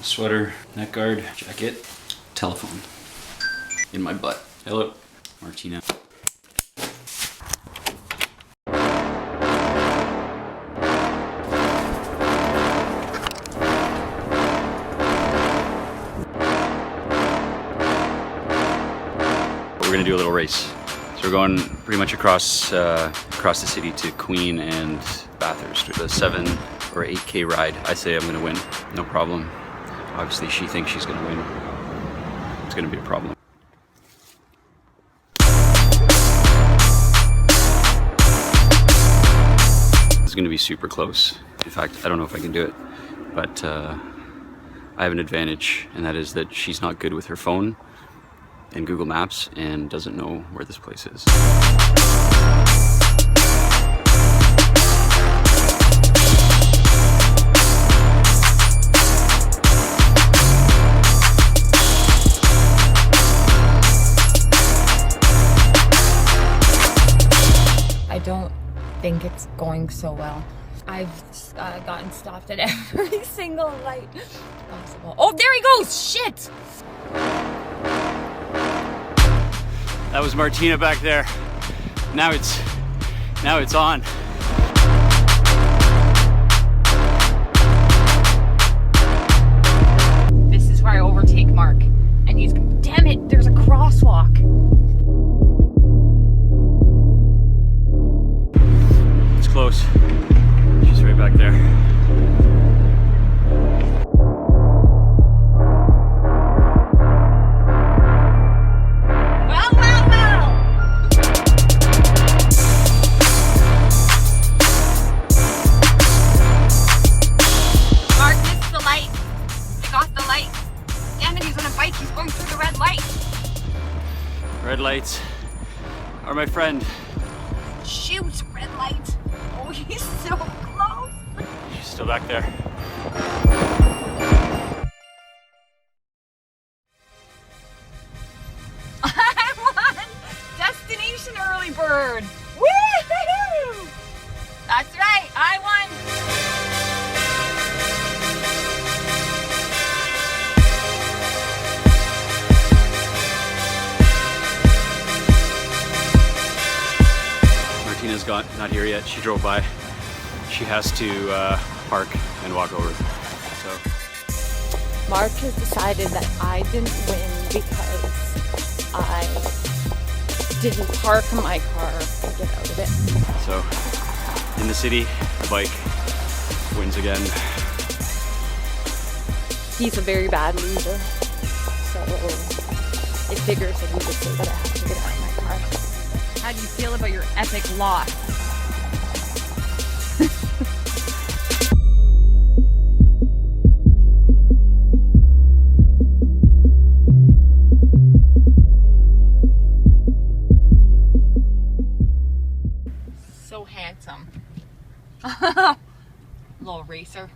sweater, neck guard, jacket, telephone in my butt. Hello, Martina. We're gonna do a little race. So we're going pretty much across the city to Queen and Bathurst with a 7 or 8K ride. I say I'm gonna win, no problem. Obviously she thinks she's gonna win. It's gonna be a problem. It's gonna be super close. In fact, I don't know if I can do it, but I have an advantage, and that is that she's not good with her phone and Google Maps and doesn't know where this place is. I don't think it's going so well. I've gotten stopped at every single light possible. Oh, there he goes! Shit! That was Martina back there. Now it's on. This is where I overtake Mark. And he's, damn it, there's a crosswalk. It's close. She's right back there. He's going through the red light. Red lights are my friend. Shoot, red light. Oh, he's so close. She's still back there. I won! Destination early bird. Woo-hoo-hoo! That's right, I won. Martina's not here yet. She drove by. She has to park and walk over. So Mark has decided that I didn't win because I didn't park my car and get out of it. So in the city, the bike wins again. He's a very bad loser, so it figures that he would say that I have to get out of my car. How do you feel about your epic loss? So handsome. Little racer.